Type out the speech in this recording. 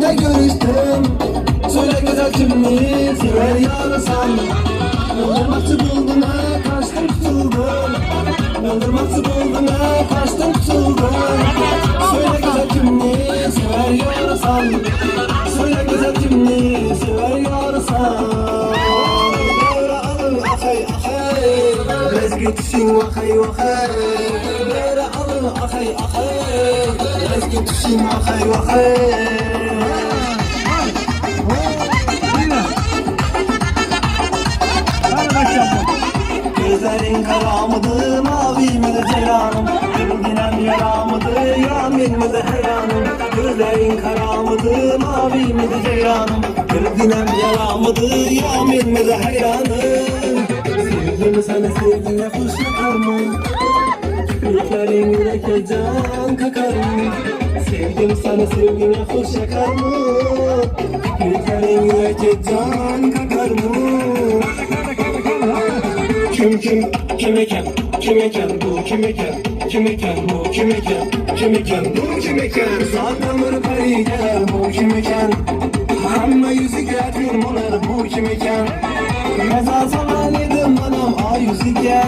kimle görüştüm? Söyle güzel kimliği sever yarasan. Öldürmekçi buldun ha, kaçtım tutuldum. Öldürmekçi buldun ha, kaçtım tutuldum. Söyle güzel kimliği sever yarasan. Söyle güzel kimliği sever yarasan. Böyle alın akay akay, rezgi tüşün vakay vakay. Böyle alın akay akay, rezgi tüşün vakay vakay. Gözlerin kara mıdır, mavi midir ceylanım? Gülginem yara mıdır, yamin midir hayranım? Gözlerin kara mıdır, mavi midir ceylanım? Gülginem yara mıdır, yamin midir hayranım? Sevdim sana sevdiğine hoş yakar mı? Küpüklerin yürekte can kakar mı? Sevdim sana sevdiğine hoş yakar mı? Küpüklerin yürekte can kakar mı? Kim iken bu kim iken bu kim iken bu kim iken zaten bir perigen bu kim iken hamma yüzüge tırmalar bu kim iken mezar zaman edim anam ay yüzüge